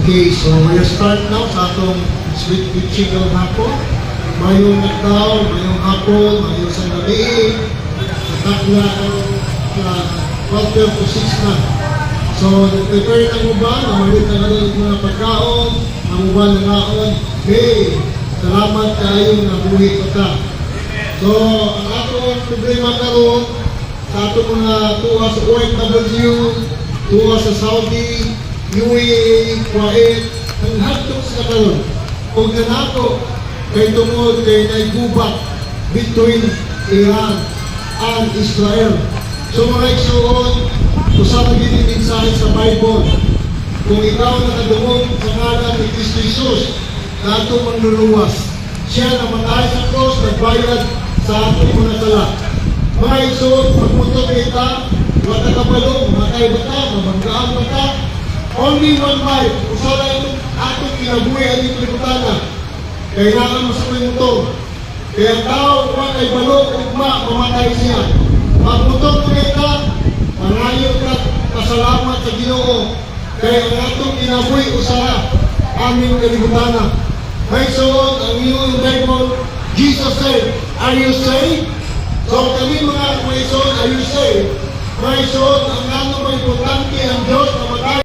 Okay, so we'll start now sa atong sweet preaching ng hapon. Mayong nagdaw, mayong hapon, mayong sandali, natakla ang 12 to 6 na. So, nag-prepare na mo ba? Namalit na nga mga pagkaon, ang mo ba nangaon? Okay, salamat kayo na buhi ko ta. So, ang atong problema karon sa atong mga tuwa sa OFW, tuwa sa Saudi, UAE, Kuwait, ang hatok sa karon. Kung ganako, kay tungod kay naigubat between Iran and Israel. So mga igsoon, usap gini mensahe sa Bible. Kung ikaw nakadungog sa ngalan ni Kristo Jesus, na atong manluluwas, siya namatay sa cross, nagbayad sa atong mga sala. Mga igsoon, pagpunto kita, wata kabalo, matay bata, mabanggaan bata, only one life. Usala itong atong kinabuhi ang ipinutana. Kailangan mo sa pinutong. Kaya tao, kung ay balo, ugma, mamatay siya. Pagputong mo kita, mangayo ka, pasalamat sa Ginoo. Kaya ang atong kinabuhi, usara, aming kalibutana. May suot, ang iyong Bible, Jesus said, are you saved? So kami mga may suot, are you saved? May suot, ang ano mo importante ang Diyos na matay.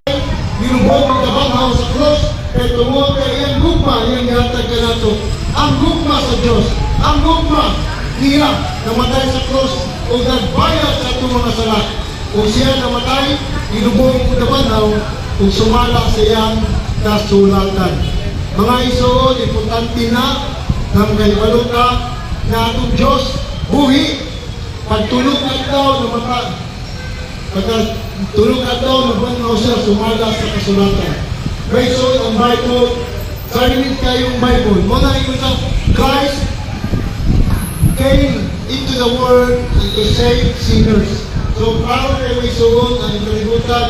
Binubog ang kabanhaw sa cross, kaya tungod kay iyang gugma, iyang ihatag ka nato. Ang gugma sa Diyos, ang gugma niya namatay sa cross o nagbayad sa itong mga sala. Kung siya namatay, binubog ang kabanhaw kung sumala sa iyang kasulatan. Mga isuod, importante na ng kaibaluta na atong Diyos, buhi, pagtulog at daw na mata. Pagkatulog at daw, nagbangaw siya, sumala sa kasulatan. May suot ang Bible, sarinig kayong Bible. Muna yung sa Christ came into the world and to save sinners. So, para kayo may suot, ang kalibutan,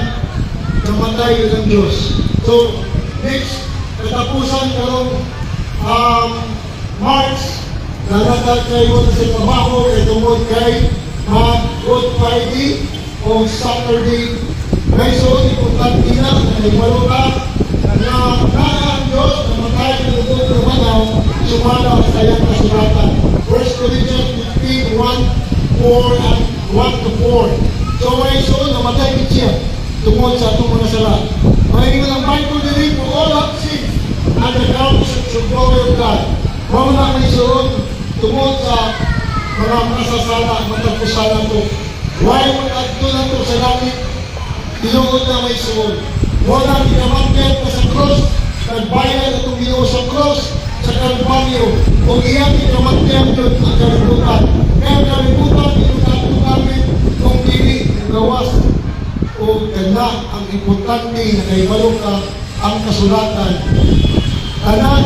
namatay yun ng Diyos. So, next, katapusan karong March, nalatag kayo sa trabaho, kay tungod kay Good Friday, o Saturday. May suot, importante na, ay maluta, na ang Diyos, na matay ng lubog ng manaw, sumala sa iyang kasulatan. 1 Corinthians 15, 1, 4, and 1 to 4. So may suot, namatay siya, tungod sa itong mga sala. May ng Bible din for all have sinned, and the counts of glory of God. Mauna may suot, tungod sa mga masasala, matagpusalan to. Why mo nagto na ito sa langit? Tinugod na may suod. Wala ginamangkit na sa cross, nagbayad itong Ginoo sa cross, sa Kalbaryo. Kung iyan ginamangkit doon ang kalibutan. Kaya ang kalibutan, yung nato namin, kung dili, gawas. O ganda, ang importante na kaibalo ka, ang kasulatan. Tanan,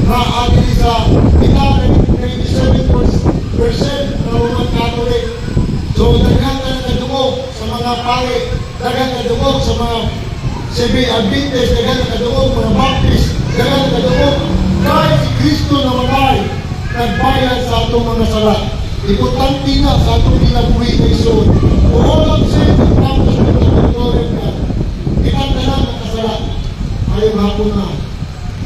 na atin sa kita, 97% na Roman Catholic. So, daghan na nakadungog sa mga pari, daghan na nakadungog sa mga Seventh Adventist, daghan na nakadungog mga Baptist, daghan na nakadungog. Kahit si Kristo na matay, nagbayad sa atong mga sala. Importante na sa atong kinabuhi na isun. All of sin, the promise of the glory of God. Kinanta lang ang kasala. Ayong hapon na.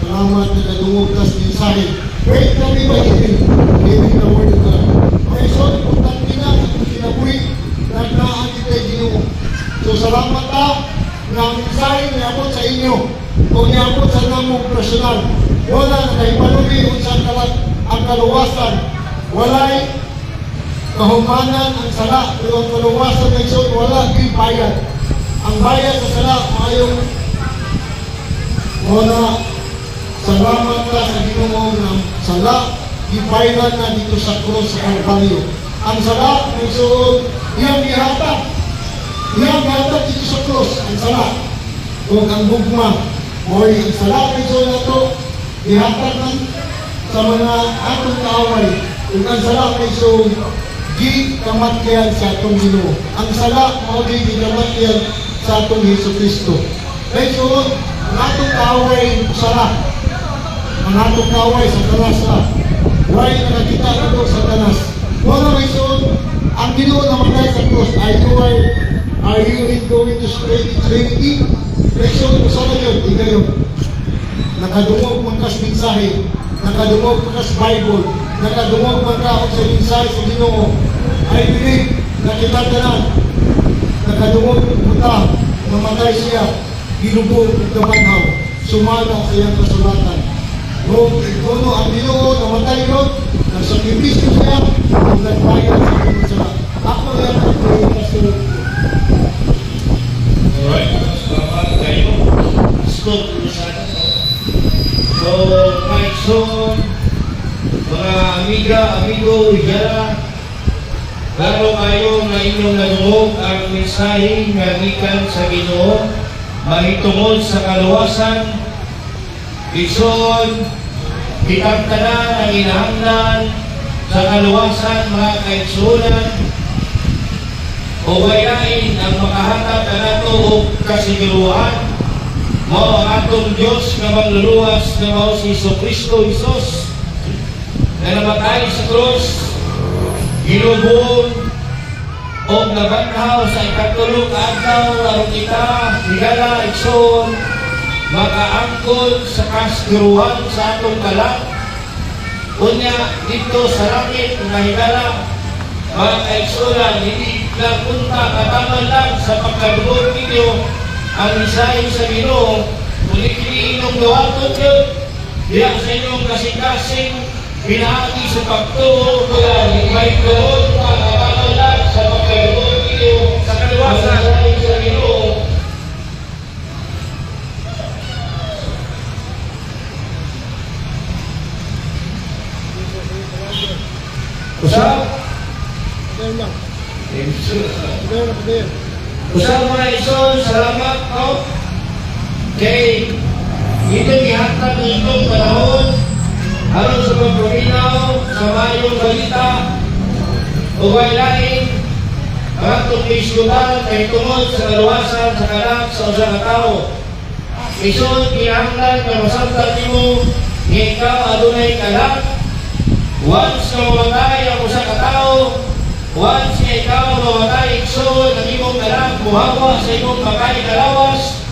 Salamat na nakadungog tas mensahe. Wait kami ba giving the word of God. Ay isun, importante na sa kinabuhi, naglaan kita Ginoo. So salamat na na ang mensahe niabot sa inyo o niabot sa namong personal. Wala na kahipalubi kung saan ang kaluwasan. Walay kahumanan ang sala, pero ang kaluwasan ng isun, wala yung bayad. Ang bayad sa sala, mayong wala. Salamat ka sa Ginoo ng sala, ibayad na dito sa cross sa Kalbaryo. Ang sala, ng isun, iyang ihatag. Iyang ihatag dito sa cross, ang sala. Kung ang bugma, o ang sala, ng isun na ito, ihatag ng sa mga atong kaaway. Kung ang sala, ng isun, di kamatyan sa atong Ginoo. Ang sala, o di kamatyan sa atong Hesus Kristo. Kaya isun, ang atong kaaway, sala. Ang atong kaaway sa tanas na. Why nakakita ito sa tanas? Wala may suot, ang Ginoo na matay sa cross, are you going to stay in Trinity? May suot, sana yun, ikayo. nakadungog man ka sa mensahe, nakadungog man ka sa Bible, nakadungog man ka sa mensahe sa Ginoo. I believe na kita tanan, nakadungog puta, mamatay siya, ginubog at kamanhaw, sumala sa iyang kasulatan. Kung ikuno ang Ginoo namatay ron, nagsakripisyo siya, kung nagbayad sa Ginoo sa ako yan ang kasulatan. Alright, salamat kayo. Stop sana. So, my son, mga amiga, amigo, yara, lalo kayo na inyong nanungog ang mensahe nga gikan sa Ginoo, mahitungod sa kaluwasan, Bison, kitang tanan ang inahanglan sa kaluwasan, mga kaigsunan, o bayain ang makahatag na nato o kasiguruhan, mao ang atong Diyos nga magluluwas na mao si Kristo Jesus na namatay sa krus, ginubuon o nabanhaw sa ikatulong adlaw aron kita higala igsoon makaangkon sa kasiguruhan sa atong kalag. Unya dito sa langit nga higala, mga kaigsunan, hindi lang punta kataman lang sa pagkaduog ninyo ang mensahe sa Ginoo, kundi kiniinom gawaton yun, diya sa inyong kasing-kasing pinahagi sa pagtuo, kaya may doon pa kataman lang sa pagkaduog ninyo sa kaluwasan ang mensahe sa Ginoo. Usap? Usap mga ison, salamat ko kay itong ihatag ng itong panahon aron sa pagpaminaw sa mayong balita o baylain ang atong iskutan kay tungod sa kaluwasan sa kanak sa usang tao. Ison, kinahanglan na masabtan nimo nga ikaw adunay kanak. Once na mamatay ang usa ka tao, once nga ikaw mamatay igsoon ang imong kanak muhawa sa imong pagkain kalawas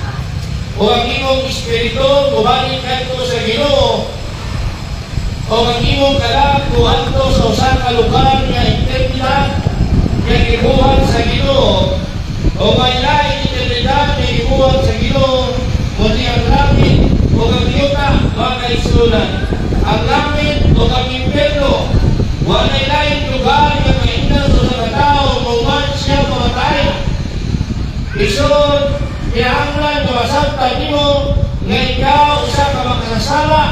o ang imong espiritu mubalik kadto sa Ginoo o ang imong kanak kuadto sa usa ka lugar nga eternidad nga gibuhat sa Ginoo o may lain eternidad nga gibuhat sa Ginoo kundi ang langit o ang yuta mga kaigsunan. Ang langit o ang impyerno, walay lain lugar nga maindan sa katao mauman siya mamatay. Isod, kinahanglan na masabtan nimo nga ikaw usa ka makasasala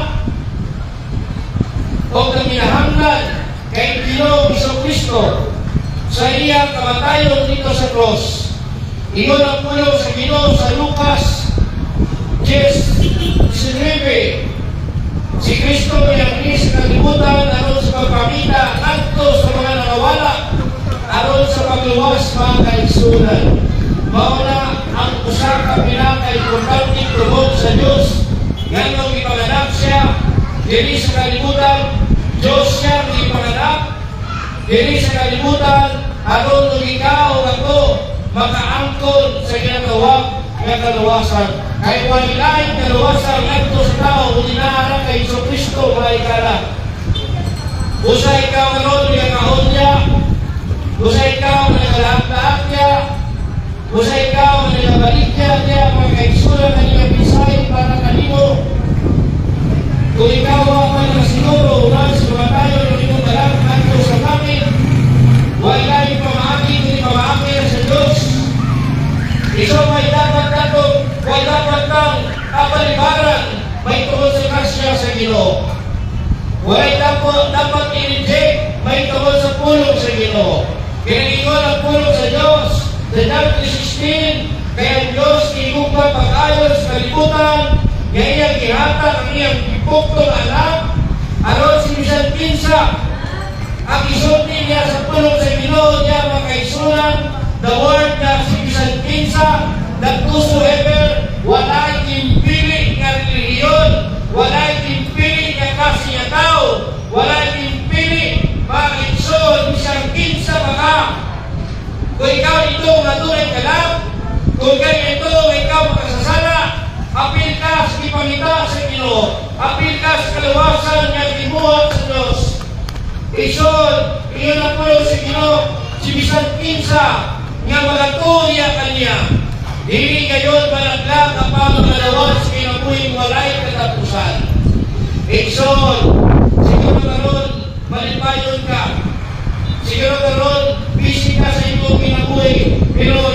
o kinahanglan kay Ginoo Kristo sa iyang kamatayon dito sa cross. Ingon ang pulong sa Ginoo sa Lucas 10:19. Si Kristo yung inis sa kalimutan aron sa pagpamita adto sa mga nakawala aron sa pagluwas mga kaigsunan. Mauna ang usa ka pinaka-importanteng tungod sa Dios ngano gipanganak siya dili sa kalimutan. Dios siya gipanganak dili sa kalimutan aron ikaw ako makaangkon sa ginatawag nga kaluwasan. Kay walilain kaluwasan ngadto sa tao kundi naara kay Kristo mga ikala. Usa ikaw karon nga kahulya, usa ikaw nga nagalaak niya, usa ikaw nga nagabalik niya mga kaigsunan na niya pisahin para kanimo. Kung ikaw ako na siguro unan sa mga tayo ng imong dalang ngadto sa langit, walilain pamaagi kundi pamaagi sa Diyos. Iso may dapat nato, may dapat kang kapalibaran, may tungkol sa kasya sa Ginoo. May dapat i-reject, may tungkol sa pulong sa Ginoo. Kinagingon ang pulong sa Diyos, sa John 3:16, kaya ang Diyos iugpat pag-ayos sa kalibutan, kaya iyang ihatag ang iyang ipuktong anak, aron si bisan pinsa, ang isulti niya sa pulong sa Ginoo niya mga kaigsunan, the word na si bisan pinsa, that whosoever walay timpili nga relihiyon, walay timpili nga kasi nga tao, walay timpili pag-igsoon bisang kinsa baka. Kung ikaw ito matunay ka lang, kung ganyan ito ikaw makasasala, apil ka sa ipamita sa Ginoo. kaluwasan nga gibuhat sa Dios. Isod, iyon na po sa Ginoo, si bisan kinsa nga magatuya kaniya. Dili kayon malaglag kapag magalawas kinabuhing walay katapusan. Isod, siguro karon malipayon ka. Siguro karon busy ka sa iyong kinabuhi, pero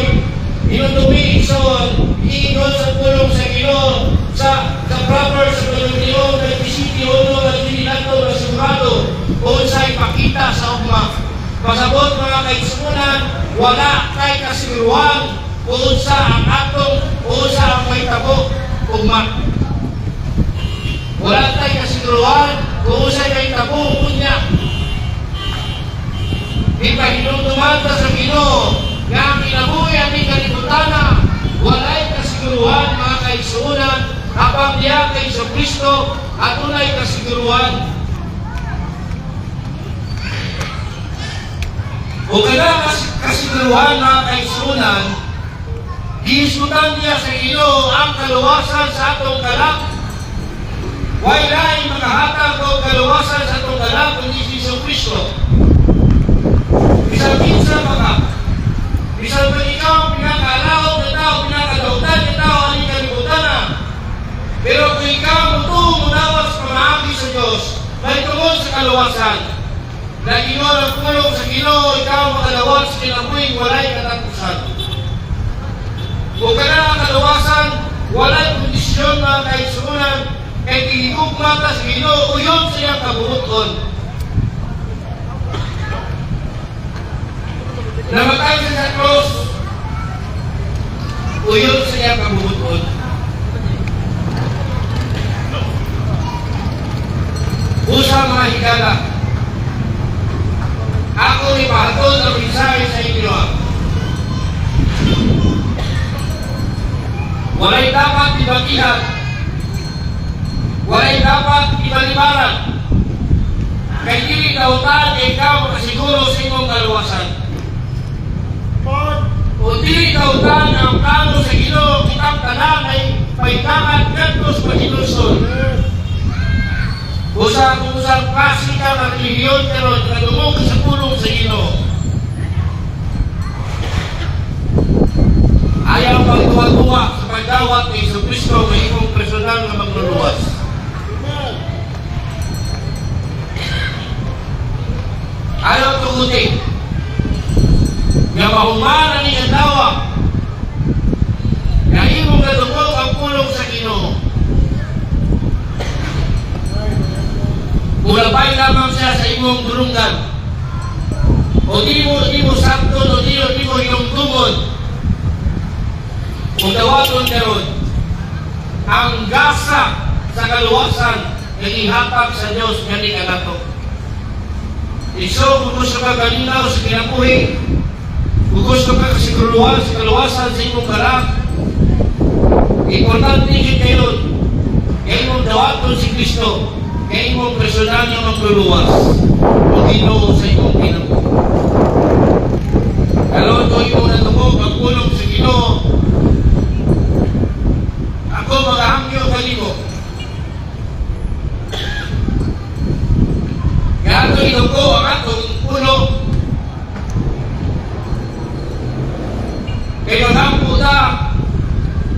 inundumi Ikson, iingon sa pulong sa Ginoo, sa proper sa pagdiliyon ng isiti uno at dinilato na sumado kung sa ipakita sa ugma. Pasabot mga kaigsunan, wala kay kasiguruhan kung sa ang atong o sa ang may tabo ugma. Wala kay kasiguruhan kung sa may tabo unya. Di pa hinumduman sa Ginoo nga ang kinabuhi aming kalibutana, walay kasiguruhan mga kaigsunan, kapag diya kay Kristo at tunay kasiguruhan. O kada kasiguruhan mga kaigsunan, giisutan niya sa Ginoo ang kaluwasan sa atong kalak. Walay makahatag o kaluwasan sa atong kalak kundi si Kristo. Bisan minsan bisan pa ikaw pinakalaot na tao, pinakadautan na tao, aling kalibutan na. Pero kung ikaw munawas pamahagi sa Diyos, may tungkol sa kaluwasan. Na Ginoo ang pulong sa Ginoo, ikaw makalawas sa kinabuhing walay katapusan. Kung ka na ang kaluwasan, walay kondisyon mga kaigsunan, kay tinigugma ka sa Ginoo, uyon sa iyang kaburuton. Namatay siya sa cross, uyon sa iyang kaburuton. Usa mga higala, ako ipahatod ang mensahe sa inyo. Walay dapat ibatihan, walay dapat ibalibaran, kay dili kautan ikaw makasiguro sa imong kaluwasan. O dili kautan ang plano sa Ginoo kitang tanan ay paitangan kantos pagiluson. Usa kung usang klase ka ng relihiyon karon kadungog sa pulong sa Ginoo. Ayaw pagtuwa-tuwa sa pagdawat ni Kristo ng imong personal na magluluwas. Ayaw tugutin nga mahumanan ni ang dawa nga imong kadungog ang pulong sa Ginoo. Ulabay lamang siya sa imong durunggan. O di mo sakton, o di mo iyong tungod. Kung dawaton karon, ang gasa sa kaluwasan na ihatag sa Diyos nga ni kanato. Iso, kung gusto ka kalinaw sa kinabuhi, kung gusto ka kasiguruhan sa kaluwasan sa imong kalak, importante kayo, kaya mong dawaton si Kristo, kaya mong personal na magluluwas kung Ginoo sa imong kinabuhi. Karon ko imong natungog ang pulong sa Ginoo, ako magahangyo kanimo. Kaya ito ko ang atong pulong. Kaya maghampo ta,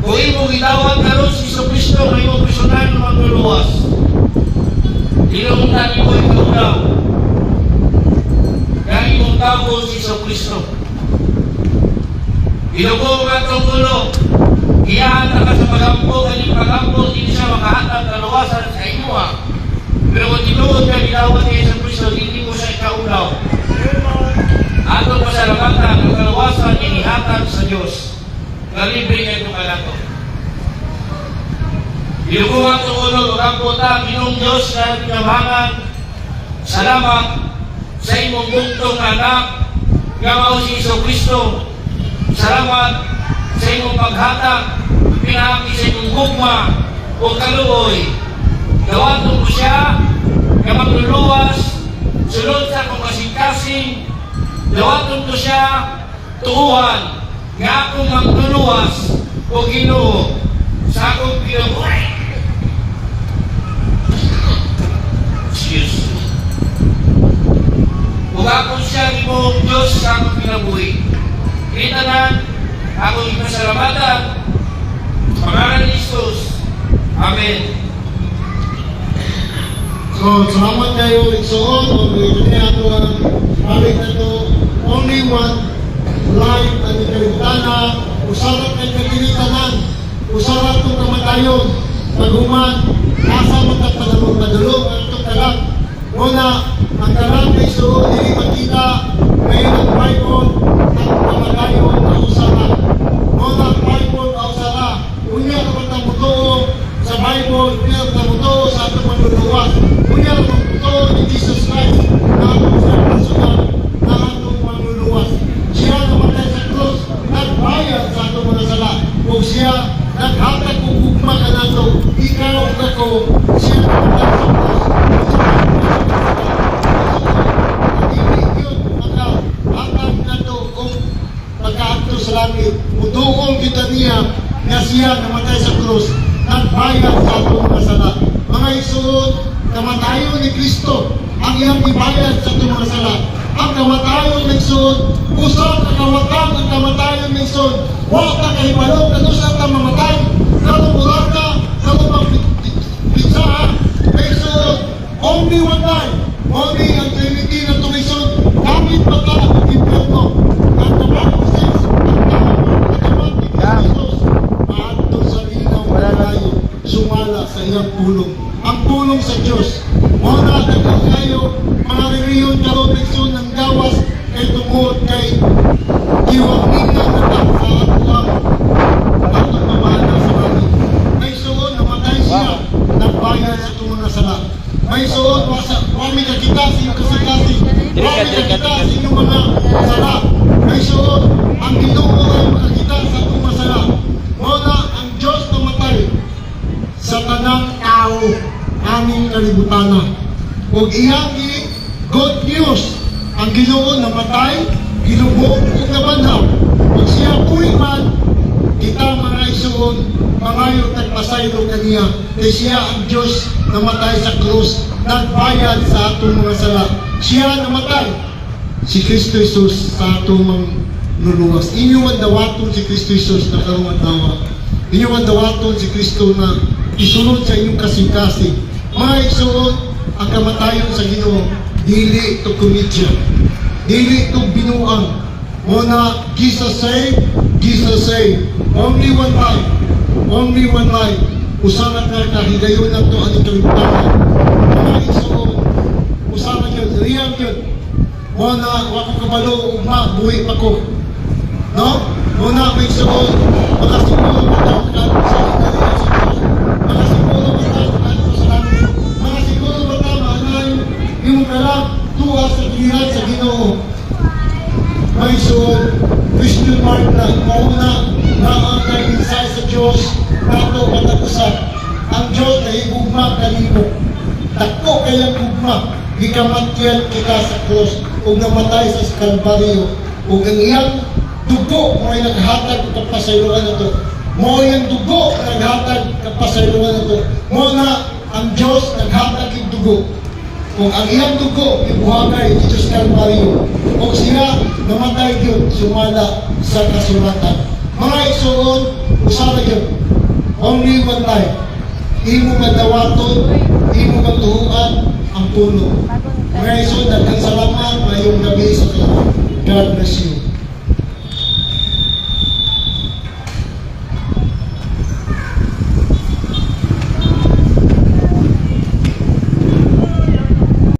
kung imong itawag karon si Kristo na imong personal na magluluwas. Dinuntan mo ikaw daw. Kaya imong tawag si Kristo. Ginugo ka itong tulo. Iyahan na ka sa pagampo, kaning pagampo, hindi siya makahatag kaluwasan sa imuha. Pero kung tinuod ka nilawat ni Kristo, hindi mo siya ikaulaw. Atong pasalamatan ang kaluwasan inihatag sa Diyos. Ngalibre ka itong kalato. Ilukuhan itong ulo, magampo ta, Ginoong Diyos na pinamahangan. Salamat sa imong buktong anak, nga mao si Kristo. Salamat sa imong paghatag, pinahagi sa imong gugma o kaluoy. Gawaton mo siya, nga magluluwas, sunod sa akong kasing-kasing. Gawaton ko siya, tuuhan, nga akong magluluwas o Ginoo sa akong kinabuhi. Jesus. Ug ako siya imong Diyos sa akong kinabuhi. Kita na akong ipasalamatan. Sa pangalan ni Jesus. Amen. So, salamat kayo, Igsoon, o ito ato ang balik na ito, only one life na ni Kalibutana, usarat kay Kalibutanan, usarat itong kamatayon, paghuman, nasa magkapadalong padulong, ang itong kalat. Muna, ang kalat na Igsoon, hindi makita, ngayon ang Bible, ang kamatayon na usarat. Muna, ang Bible na usarat, unya naman ang mutuo sa Bible, unya naman ang mutuo sa atong manluluwas. Kunya ang mutuo ni Jesus Christ na atong sa personal na atong manluluwas. Siya namatay sa krus, nagbayad sa atong mga sala. O siya, naghatag kong ugma ka na ito, ikaw at ako, siya namatay sa krus. Hindi yun makahatag na ito kung pagkaakto sa langit. Mutuong kita niya na siya namatay sa krus, nagbayad sa atong mga sala. Mga isuod, kamatayon ni Kristo ang iyang ibayad sa itong mga sala. Ang kamatayon ng Ison, usap ang kawatan ang kamatayon ng Ison. Huwag na kahibalong na doon sa mamatay. Kalong urata, kalong pagpitsaan. Ison, only one time. Only ang Trinity na itong Ison. Gamit pa ka ang impyerno. Ang kapatid says, ang kapatid ni Jesus, maadto sa linaw na layo, sumala sa iyang pulong. Ang pulong sa Diyos. Muna nagkang kayo, mga reunion karon Igsoon ng gawas kay tungod kay giwangita na sa atuang atong mamana sa langit. May suon, namatay siya, nagbayad sa itong mga sala. May suon, wami ka kita sa iyong kasi-kasi. Wami ka kita sa inyong mga sala. May suon, ang Ginoo ay makakita sa itong mga sala. Muna ang Diyos namatay sa tanang tao aming kalibutana. O iyang good news, ang Ginoo namatay, ginubog ug nabanhaw. Ug siya puy man, kita mga isuon, mangayo tagpasaylo kaniya, kay siya ang Diyos namatay sa krus, nagbayad sa atong mga sala. Siya namatay, si Kristo Jesus sa atong mga nuluwas. Inyo ang dawaton si Kristo Jesus na karong adlaw. Inyo ang dawaton si Kristo na isunod sa inyong kasing-kasing. Mga isuon, ang kamatayon sa Ginoo, dili to komedya, dili to binuang. Muna, Jesus say, only one life, only one life. Usaha na kahigayon na to ang ikalimutan. Mga isuon, usaha yun, real yun. Muna, wako kabalo, ugma, buhi pa ko. No? Muna, may isuon, makasiguro ka daw ka sa ikalimutan sa Diyos. Makasiguro ka daw ka sa langit. Makasiguro ka daw maanay yung kalang tuwa sa kilihan sa Ginoo. May suod, Christian Mark na mauna na ang kainsay sa Diyos nato matag-usap. Ang Diyos na higugma kanimo. Tako kayang gugma, gikamatyan kita sa krus ug namatay sa Kalbaryo. Ug ang iyang dugo mo ay naghatag kapasayloan na to. Mo yung dugo na naghatag kapasayloan na to. Mo na ang Diyos naghatag yung dugo. Kung ang iyang dugo, ibuhagay dito sa Kalbaryo. Kung siya namatay yun, sumala sa kasulatan. Mga isuon, usara yun. Only one life. Imo madawaton, imo matuhuan ang puno. Mga isuon, daghang salamat, mayong gabi sa kanya. God bless you.